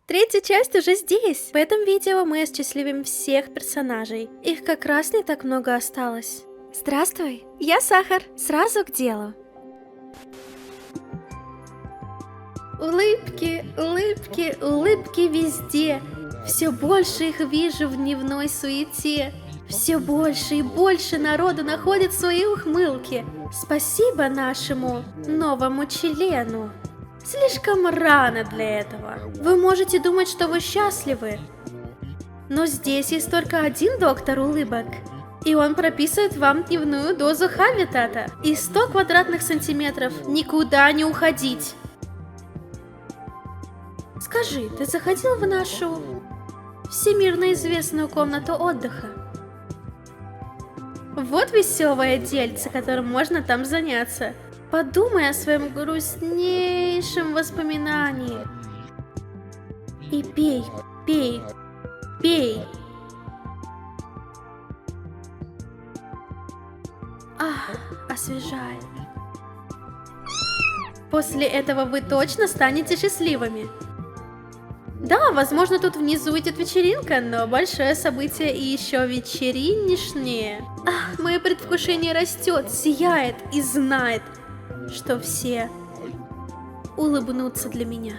Третья часть уже здесь. В этом видео мы осчастливим всех персонажей. Их как раз не так много осталось. Здравствуй, я Сахар. Сразу к делу. Улыбки, улыбки, улыбки везде. Все больше их вижу в дневной суете. Все больше и больше народу находит свои ухмылки. Спасибо нашему новому члену. Слишком рано для этого. Вы можете думать, что вы счастливы. Но здесь есть только один доктор улыбок. И он прописывает вам дневную дозу хабитата. И 100 квадратных сантиметров. Никуда не уходить. Скажи, ты заходил в нашу всемирно известную комнату отдыха? Вот веселое дельце, которым можно там заняться. Подумай о своем грустнейшем воспоминании. И пей, пей, пей. Ах, освежает. После этого вы точно станете счастливыми. Да, возможно, тут внизу идет вечеринка, но большое событие и еще вечеринишнее. Ах, мое предвкушение растет, сияет и знает, что все улыбнутся для меня.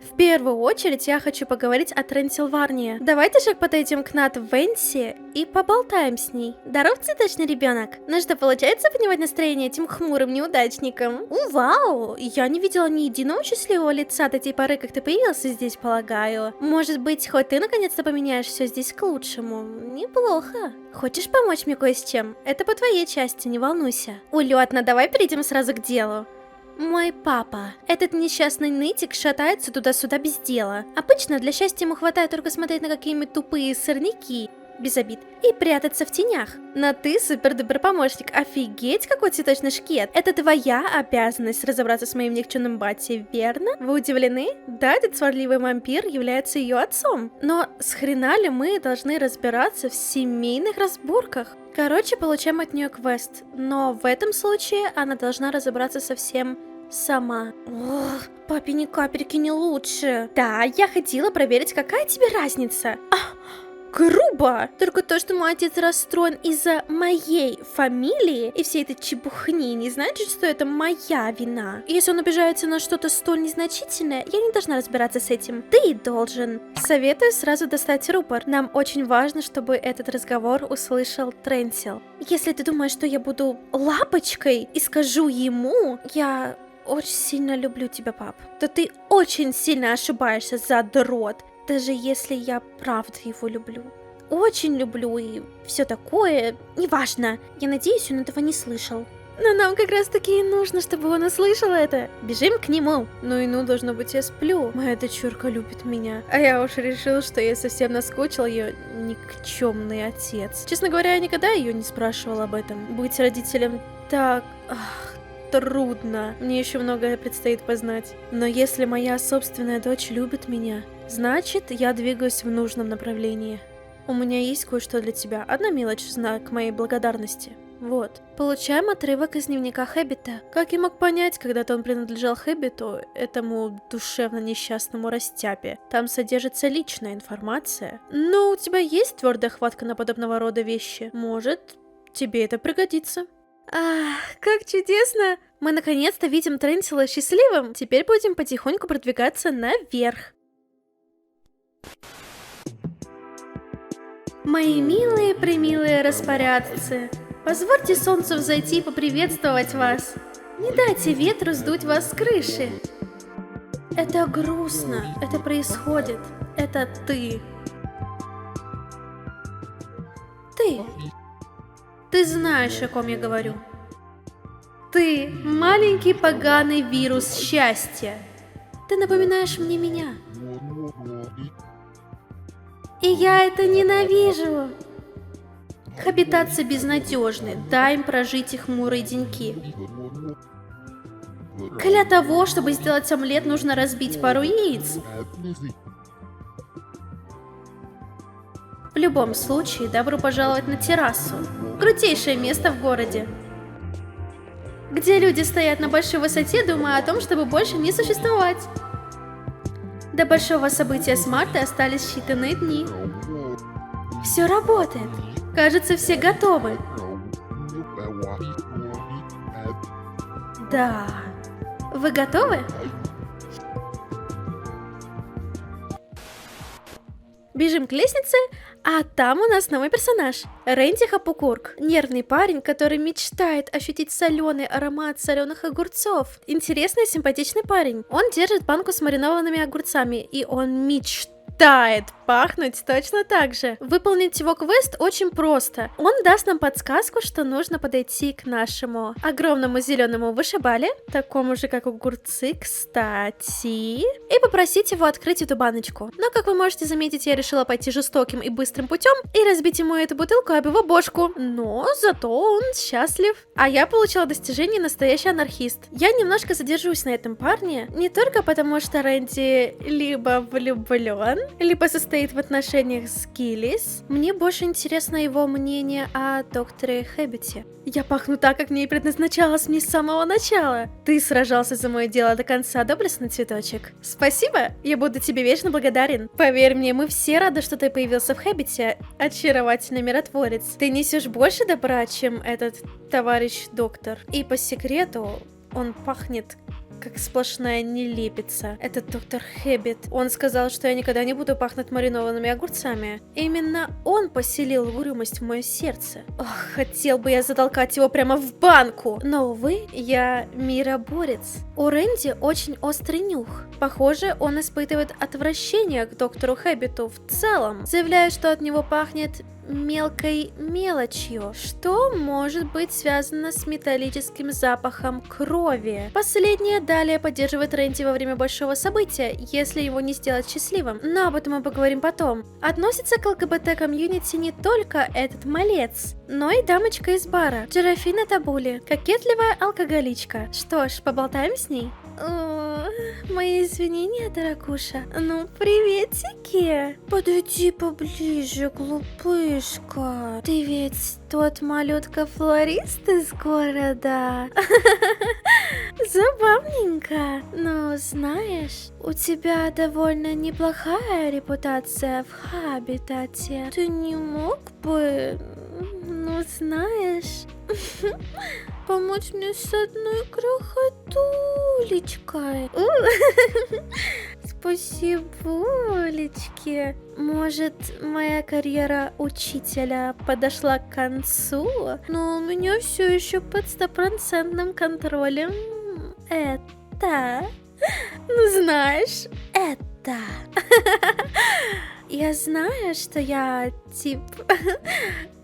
В первую очередь я хочу поговорить о Трансильвании. Давайте же подойдем к Нат Венси и поболтаем с ней. Здоров, цветочный ребенок. Ну что, получается поднимать настроение этим хмурым неудачникам? Вау! Я не видела ни единого счастливого лица до той поры, как ты появился здесь, полагаю. Может быть, хоть ты наконец-то поменяешь все здесь к лучшему? Неплохо. Хочешь помочь мне кое с чем? Это по твоей части, не волнуйся. Улетно, давай перейдем сразу к делу. Мой папа. Этот несчастный нытик шатается туда-сюда без дела. Обычно для счастья ему хватает только смотреть на какие-нибудь тупые сорняки, без обид, и прятаться в тенях. Но ты супер-дупер помощник. Офигеть, какой цветочный шкет. Это твоя обязанность разобраться с моим никчемным батей, верно? Вы удивлены? Да, этот сварливый вампир является ее отцом. Но с хрена ли мы должны разбираться в семейных разборках? Короче, получаем от нее квест. Но в этом случае она должна разобраться со всем сама. Ох, папе ни капельки не лучше. Да, я хотела проверить, какая тебе разница. Грубо! Только то, что мой отец расстроен из-за моей фамилии и всей этой чепухни, не значит, что это моя вина. Если он обижается на что-то столь незначительное, я не должна разбираться с этим. Ты должен. Советую сразу достать рупор. Нам очень важно, чтобы этот разговор услышал Тренсил. Если ты думаешь, что я буду лапочкой и скажу ему, я очень сильно люблю тебя, пап, то ты очень сильно ошибаешься, задрот. Даже если я правда его люблю. Очень люблю и все такое. Неважно. Я надеюсь, он этого не слышал. Но нам как раз таки и нужно, чтобы он услышал это. Бежим к нему. Ну, должно быть, я сплю. Моя дочурка любит меня. А я уж решил, что я совсем наскучил ее никчемный отец. Честно говоря, я никогда ее не спрашивал об этом. Быть родителем так... трудно. Мне еще многое предстоит познать. Но если моя собственная дочь любит меня, значит, я двигаюсь в нужном направлении. У меня есть кое-что для тебя. Одна мелочь в знак моей благодарности. Вот. Получаем отрывок из дневника Хэббита. Как я мог понять, когда-то он принадлежал Хэббиту, этому душевно несчастному растяпе. Там содержится личная информация. Но у тебя есть твердая хватка на подобного рода вещи? Может, тебе это пригодится. Ах, как чудесно! Мы наконец-то видим Тренсила счастливым. Теперь будем потихоньку продвигаться наверх. Мои милые-примилые распорядцы, позвольте солнцу взойти и поприветствовать вас. Не дайте ветру сдуть вас с крыши. Это грустно, это происходит, это ты. Ты знаешь, о ком я говорю. Ты маленький поганый вирус счастья. Ты напоминаешь мне меня. И я это ненавижу. Хабитатцы безнадежны, дай им прожить их хмурые деньки. Для того, чтобы сделать омлет, нужно разбить пару яиц. В любом случае, добро пожаловать на террасу. Крутейшее место в городе. где люди стоят на большой высоте, думая о том, чтобы больше не существовать. До большого события с Мартой остались считанные дни. Все работает. Кажется, все готовы. Да. Вы готовы? Бежим к лестнице, а там у нас новый персонаж. Рэнди Хапукурк. Нервный парень, который мечтает ощутить соленый аромат соленых огурцов. Интересный, симпатичный парень. Он держит банку с маринованными огурцами, и он мечтает пахнуть точно так же. Выполнить его квест очень просто. Он даст нам подсказку, что нужно подойти к нашему огромному зеленому вышибале, такому же, как огурцы, кстати, и попросить его открыть эту баночку. Но, как вы можете заметить, я решила пойти жестоким и быстрым путем и разбить ему эту бутылку об его бошку. Но зато он счастлив. А я получила достижение настоящий анархист. Я немножко задержусь на этом парне, не только потому, что Рэнди либо влюблен, либо состоит в отношениях с Гиллис. Мне больше интересно его мнение о докторе Хэббите. Я пахну так, как мне и предназначалось мне с самого начала. Ты сражался за мое дело до конца, доблестный цветочек. Спасибо, я буду тебе вечно благодарен. Поверь мне, мы все рады, что ты появился в Хэббите, очаровательный миротворец. Ты несешь больше добра, чем этот товарищ доктор. И по секрету, он пахнет как сплошная нелепица. Этот доктор Хэббит. Он сказал, что я никогда не буду пахнуть маринованными огурцами. Именно он поселил угрюмость в мое сердце. Ох, хотел бы я затолкать его прямо в банку. Но, увы, я мироборец. У Рэнди очень острый нюх. Похоже, он испытывает отвращение к доктору Хэббиту в целом, заявляя, что от него пахнет мелкой мелочью, что может быть связано с металлическим запахом крови. Последнее далее поддерживает Рэнди во время большого события, если его не сделать счастливым, но об этом мы поговорим потом. Относится к ЛГБТ-комьюнити не только этот малец, но и дамочка из бара, Джерафина Табули, кокетливая алкоголичка. Что ж, поболтаем с ней? Мои извинения, дорогуша. Ну, приветики. Подойди поближе, глупышка. Ты ведь тот малютка-флорист из города? Забавненько. Но знаешь, у тебя довольно неплохая репутация в Хабитате. Ты не мог бы, ну знаешь, помочь мне с одной крохотулечкой? Спасибулечки. Может, моя карьера учителя подошла к концу, но у меня все еще под 100% контролем это. Ну знаешь, это. Я знаю, что я,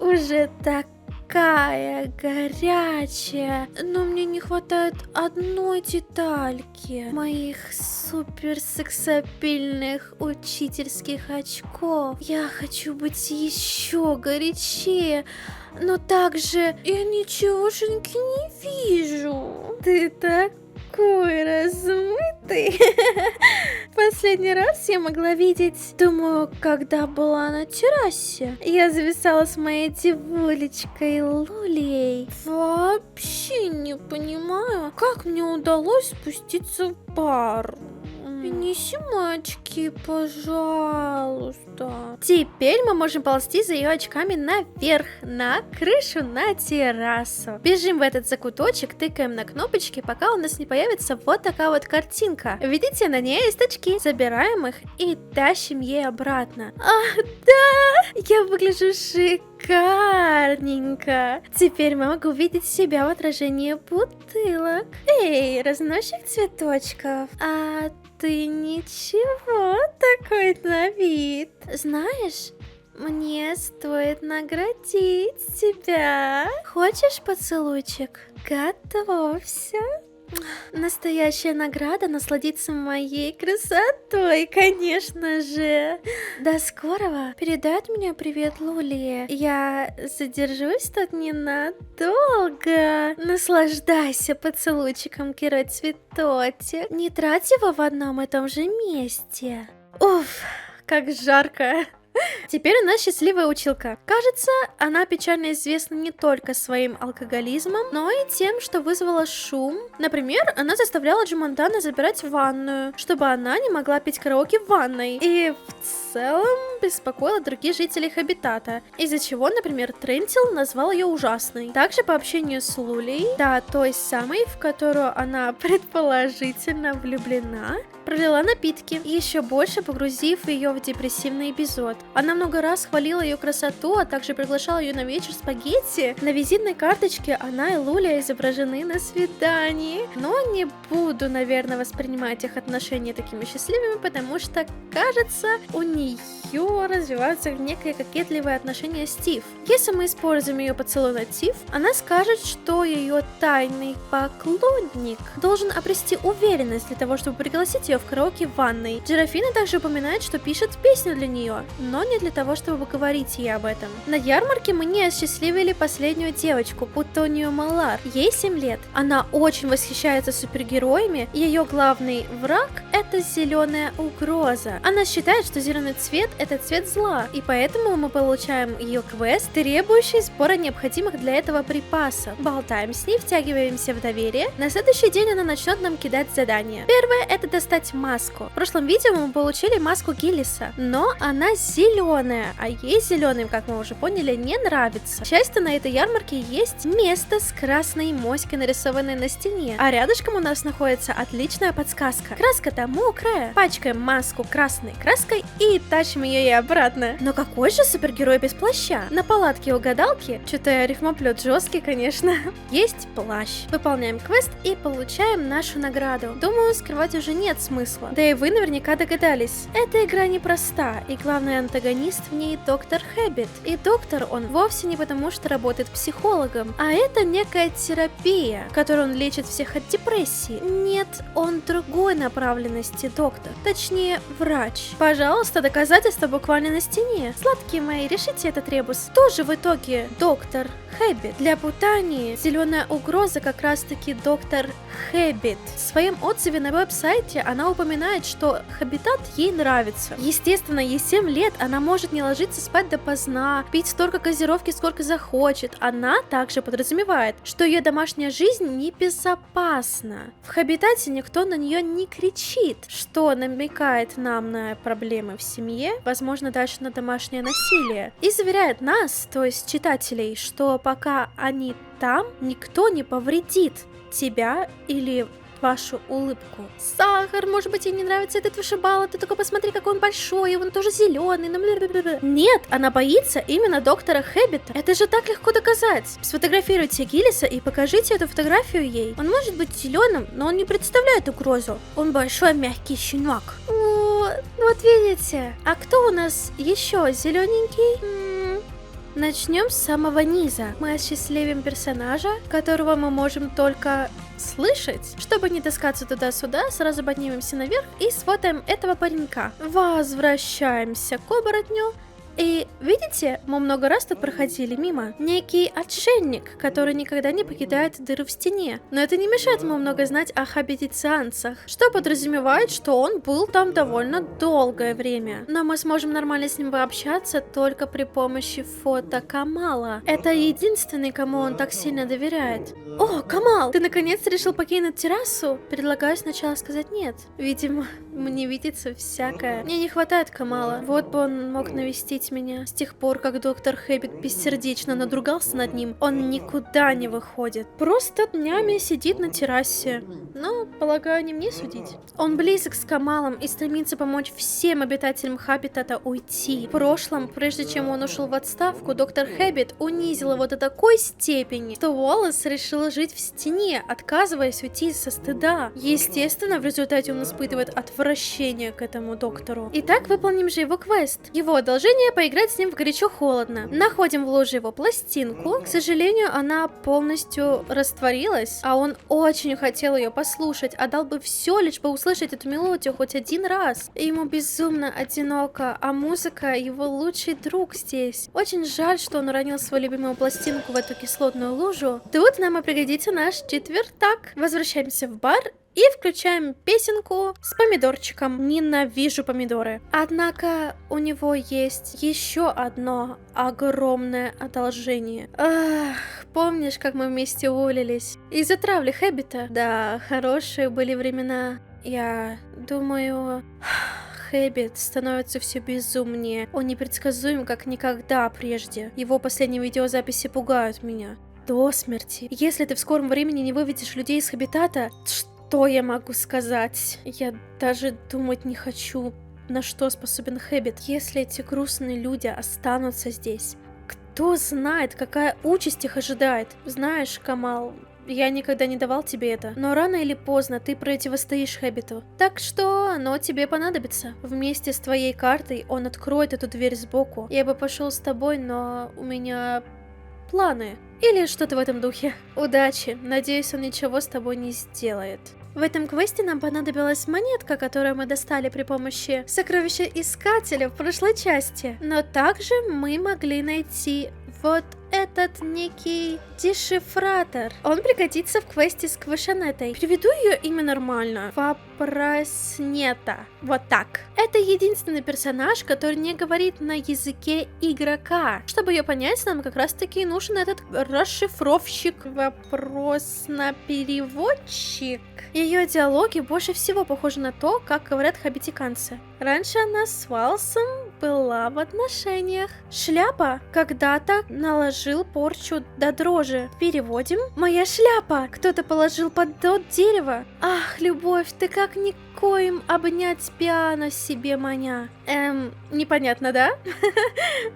уже такая горячая, но мне не хватает одной детальки. Моих суперсексапильных учительских очков. Я хочу быть еще горячее, но также я ничегошеньки не вижу. Ты такой размытый. Последний раз я могла видеть, думаю, когда была на террасе. Я зависала с моей девулечкой Лулией. Вообще не понимаю, как мне удалось спуститься в бар. Принеси очки, пожалуйста. Теперь мы можем ползти за ее очками наверх, на крышу, на террасу. Бежим в этот закуточек, тыкаем на кнопочки, пока у нас не появится вот такая вот картинка. Видите, на ней есть очки. Забираем их и тащим ей обратно. Ах, да! Я выгляжу шикарненько. Теперь мы могу видеть себя в отражении бутылок. Эй, разносчик цветочков. А ты ничего такой на вид. Знаешь, мне стоит наградить тебя. Хочешь поцелуйчик? Готовься. Настоящая награда — насладиться моей красотой, конечно же. До скорого. Передай от меня привет Луле. Я задержусь тут ненадолго. Наслаждайся поцелуйчиком, герой-цветочек. Не трать его в одном и том же месте. Уф, как жарко. Теперь у нас счастливая училка. Кажется, она печально известна не только своим алкоголизмом, но и тем, что вызвала шум. Например, она заставляла Джумандана забирать ванную, чтобы она не могла петь караоке в ванной. И в целом беспокоила других жителей Хабитата, из-за чего, например, Трентил назвал ее ужасной. Также по общению с Лулей, да, той самой, в которую она предположительно влюблена, пролила напитки, еще больше погрузив ее в депрессивный эпизод. Она много раз хвалила ее красоту, а также приглашала ее на вечер спагетти. На визитной карточке она и Луля изображены на свидании. Но не буду, наверное, воспринимать их отношения такими счастливыми, потому что, кажется, у нее развиваются некие кокетливые отношения с Тиф. Если мы используем ее поцелуй на Тиф, она скажет, что ее тайный поклонник должен обрести уверенность для того, чтобы пригласить ее в караоке в ванной. Джерафина также упоминает, что пишет песню для нее, но не для того, чтобы говорить ей об этом. На ярмарке мы не осчастливили последнюю девочку, Путонию Малар. Ей 7 лет. Она очень восхищается супергероями, и ее главный враг — это зеленая угроза. Она считает, что зеленый цвет — это цвет зла, и поэтому мы получаем ее квест, требующий сбора необходимых для этого припасов. Болтаем с ней, втягиваемся в доверие. На следующий день она начнет нам кидать задания. Первое — это достать маску. В прошлом видео мы получили маску Гиллиса, но она зеленая, а ей зеленым, как мы уже поняли, не нравится. К счастью, на этой ярмарке есть место с красной моськой, нарисованной на стене, а рядышком у нас находится отличная подсказка. Краска-то мокрая. Пачкаем маску красной краской и тащим ее и обратно. Но какой же супергерой без плаща? На палатке у гадалки, что-то рифмоплет жесткий, конечно, есть плащ. Выполняем квест и получаем нашу награду. Думаю, скрывать уже нет смысла. Да и вы наверняка догадались. Эта игра непроста, и главный антагонист в ней доктор Хэббит. И доктор он вовсе не потому, что работает психологом, а это некая терапия, которой он лечит всех от депрессии. Нет, он другой направленности доктор. Точнее, врач. Пожалуйста, доказательства буквально на стене. Сладкие мои, решите этот ребус. Кто же в итоге доктор Хэббит? Для Путании зеленая угроза как раз-таки доктор Хэббит. В своем отзыве на веб-сайте она упоминает, что Хабитат ей нравится. Естественно, ей 7 лет, она может не ложиться спать допоздна, пить столько газировки, сколько захочет. Она также подразумевает, что ее домашняя жизнь небезопасна. В Хабитате никто на нее не кричит, что намекает нам на проблемы в семье, возможно, даже на домашнее насилие. И заверяет нас, то есть читателей, что пока они там, никто не повредит тебя или вашу улыбку. Сахар, может быть, ей не нравится этот вышибала, ты только посмотри, какой он большой, и он тоже зеленый. Нет, она боится именно доктора Хэббита. Это же так легко доказать. Сфотографируйте Гиллиса и покажите эту фотографию ей. Он может быть зеленым, но он не представляет угрозу. Он большой мягкий щенок. Вот видите. А кто у нас еще зелененький? Начнем с самого низа. Мы осчастливим персонажа, которого мы можем только слышать. Чтобы не таскаться туда-сюда, сразу поднимемся наверх и сфотаем этого паренька. Возвращаемся к оборотню. И видите, мы много раз тут проходили мимо. Некий отшельник, который никогда не покидает дыру в стене. Но это не мешает ему много знать о хабитицианцах, что подразумевает, что он был там довольно долгое время. Но мы сможем нормально с ним пообщаться только при помощи фото Камала. Это единственный, кому он так сильно доверяет. О, Камал, ты наконец решил покинуть террасу? Предлагаю сначала сказать нет. Видимо, мне видится всякое. Мне не хватает Камала. Вот бы он мог навестить меня. С тех пор, как доктор Хэббит бессердечно надругался над ним, он никуда не выходит. Просто днями сидит на террасе. Но, полагаю, не мне судить. Он близок с Камалом и стремится помочь всем обитателям Хабитата уйти. В прошлом, прежде чем он ушел в отставку, доктор Хэббит унизил его до такой степени, что Уоллес решил жить в стене, отказываясь уйти со стыда. Естественно, в результате он испытывает отвращение к этому доктору. Итак, выполним же его квест. Его одолжение — поиграть с ним в горячо-холодно. Находим в луже его пластинку. К сожалению, она полностью растворилась, а он очень хотел ее послушать, отдал бы все, лишь бы услышать эту мелодию хоть один раз. И ему безумно одиноко, а музыка — его лучший друг здесь. Очень жаль, что он уронил свою любимую пластинку в эту кислотную лужу. Тут нам и пригодится наш четвертак. Возвращаемся в бар и включаем песенку с помидорчиком. Ненавижу помидоры. Однако у него есть еще одно огромное одолжение. Ах, помнишь, как мы вместе уволились? Из-за травли Хэббита? Да, хорошие были времена. Я думаю... Хэббит становится все безумнее. Он непредсказуем, как никогда прежде. Его последние видеозаписи пугают меня до смерти. Если ты в скором времени не выведешь людей из Хабитата, что я могу сказать? Я даже думать не хочу, на что способен Хэббит. Если эти грустные люди останутся здесь, кто знает, какая участь их ожидает. Знаешь, Камал, я никогда не давал тебе это, но рано или поздно ты противостоишь Хэббиту. Так что оно тебе понадобится. Вместе с твоей картой он откроет эту дверь сбоку. Я бы пошел с тобой, но у меня планы. Или что-то в этом духе. Удачи. Надеюсь, он ничего с тобой не сделает. В этом квесте нам понадобилась монетка, которую мы достали при помощи сокровища-искателя в прошлой части. Но также мы могли найти вот этот некий дешифратор. Он пригодится в квесте с Квашанетой. Переведу ее имя нормально. Вопроснета. Вот так. Это единственный персонаж, который не говорит на языке игрока. Чтобы ее понять, нам как раз таки нужен этот расшифровщик. Вопрос-на-переводчик. Ее диалоги больше всего похожи на то, как говорят хабитиканцы. Раньше она с Валсом была в отношениях. Шляпа когда-то наложил порчу до дрожи. Переводим. Моя шляпа! Кто-то положил под тот дерево. Ах, любовь, ты как никоим обнять пиано себе маня. Непонятно, да?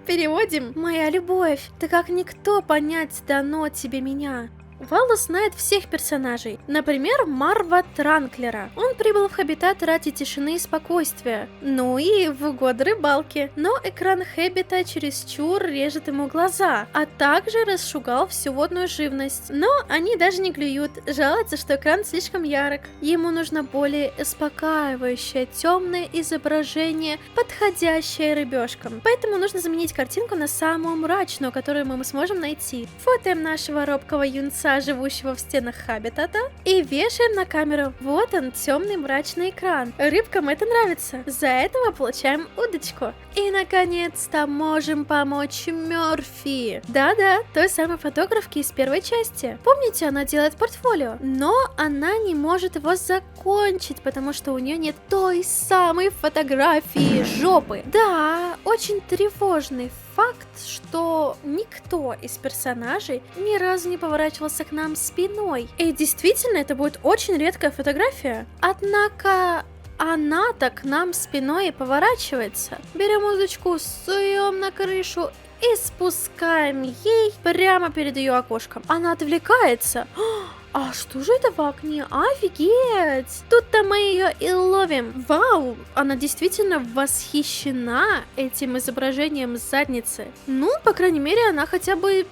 Переводим. Моя любовь, ты как никто понять дано тебе меня. Валус знает всех персонажей, например, Марва Транклера. Он прибыл в Хабитат ради тишины и спокойствия, ну и в год рыбалки. Но экран Хэббита чересчур режет ему глаза, а также расшугал всю водную живность. Но они даже не клюют, жалуются, что экран слишком ярок. Ему нужно более успокаивающее, темное изображение, подходящее рыбешкам. Поэтому нужно заменить картинку на самую мрачную, которую мы сможем найти. Фотоем нашего робкого юнца, живущего в стенах Хабитата, и вешаем на камеру. Вот он, темный мрачный экран. Рыбкам это нравится. За это мы получаем удочку. И наконец-то можем помочь Мёрфи. Да-да, той самой фотографке из первой части. Помните, она делает портфолио, но она не может его закончить, потому что у нее нет той самой фотографии жопы. Да, очень тревожный факт, что никто из персонажей ни разу не поворачивался к нам спиной. И действительно, это будет очень редкая фотография. Однако она-то к нам спиной и поворачивается. Берем удочку, суем на крышу и спускаем ей прямо перед ее окошком. Она отвлекается. А что же это в окне? Офигеть! Тут-то мы ее и ловим. Вау! Она действительно восхищена этим изображением задницы. Ну, по крайней мере, она хотя бы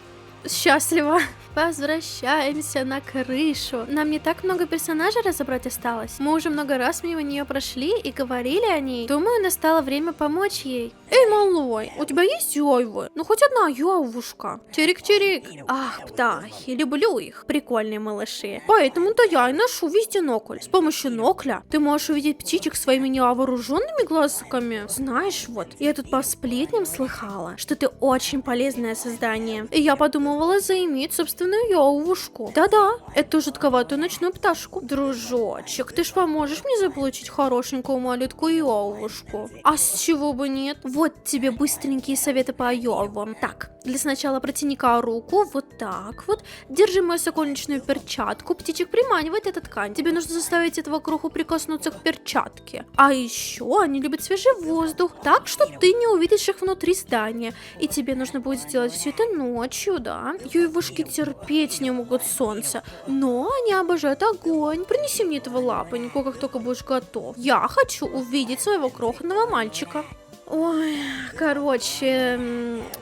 счастлива. Возвращаемся на крышу. Нам не так много персонажей разобрать осталось. Мы уже много раз мимо нее прошли и говорили о ней. Думаю, настало время помочь ей. Эй, малой, у тебя есть йойвы? Ну, хоть одна йовушка. Чирик-чирик. Ах, птахи, люблю их. Прикольные малыши. Поэтому-то я и ношу везде нокль. С помощью нокля ты можешь увидеть птичек своими невооруженными глазками. Знаешь, вот, я тут по сплетням слыхала, что ты очень полезное создание. И я подумывала заиметь собственную йовушку. Да-да, эту жутковатую ночную пташку. Дружочек, ты ж поможешь мне заполучить хорошенькую малютку йовушку? А с чего бы нет? Вот тебе быстренькие советы по йовам. Так, для сначала протяни-ка руку, вот так вот. Держи мою сокольничную перчатку. Птичек приманивает эта ткань. Тебе нужно заставить этого кроху прикоснуться к перчатке. А еще они любят свежий воздух, так что ты не увидишь их внутри здания. И тебе нужно будет сделать все это ночью, да? Йовушки терпеть не могут солнце, но они обожают огонь. Принеси мне этого лапоньку, как только будешь готов. Я хочу увидеть своего крохотного мальчика. Ой, короче,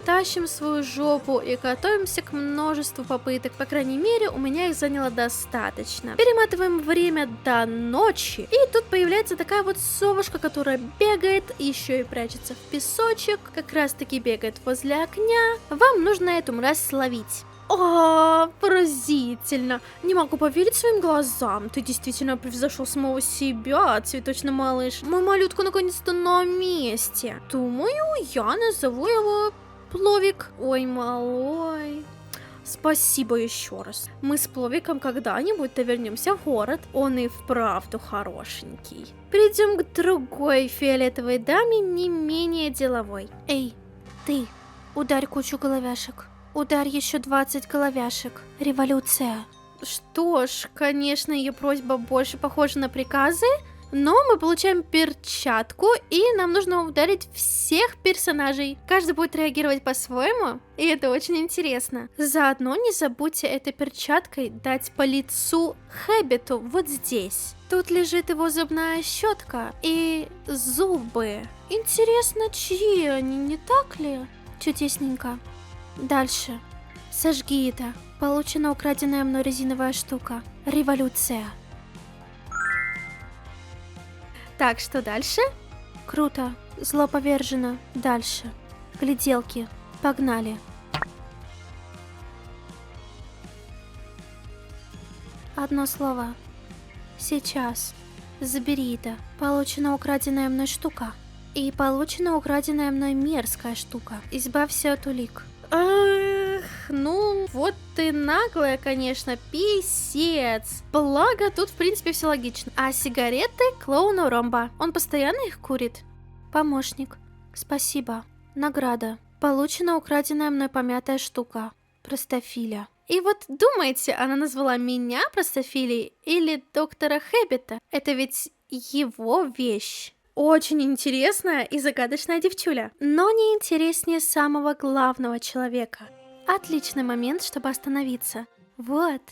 тащим свою жопу и готовимся к множеству попыток. По крайней мере, у меня их заняло достаточно. Перематываем время до ночи. И тут появляется такая вот совушка, которая бегает, еще и прячется в песочек. Как раз таки бегает возле окна. Вам нужно эту мразь словить. Поразительно. Не могу поверить своим глазам. Ты действительно превзошел самого себя, цветочный малыш. Мой малютка наконец-то на месте. Думаю, я назову его Пловик. Ой, малой. Спасибо еще раз. Мы с Пловиком когда-нибудь вернемся в город. Он и вправду хорошенький. Перейдем к другой фиолетовой даме, не менее деловой. Эй, ты, ударь кучу головяшек. Ударь еще 20 головяшек. Революция. Что ж, конечно, ее просьба больше похожа на приказы, но мы получаем перчатку, и нам нужно ударить всех персонажей. Каждый будет реагировать по-своему, и это очень интересно. Заодно не забудьте этой перчаткой дать по лицу Хэббиту вот здесь. Тут лежит его зубная щетка и зубы. Интересно, чьи они, не так ли? Чудесненько. Дальше. Сожги это. Получена украденная мной резиновая штука. Революция. Так, что дальше? Круто. Зло повержено. Дальше. Гляделки. Погнали. Одно слово. Сейчас. Забери это. Получена украденная мной штука. И получена украденная мной мерзкая штука. Избавься от улик. Эх, ну вот ты наглая, конечно, писец. Благо, тут в принципе все логично. А сигареты клоуну Ромба. Он постоянно их курит. Помощник. Спасибо. Награда. Получена украденная мной помятая штука. Простофиля. И вот думаете, она назвала меня простофилей или доктора Хэббита? Это ведь его вещь. Очень интересная и загадочная девчуля, но не интереснее самого главного человека. Отличный момент, чтобы остановиться. Вот.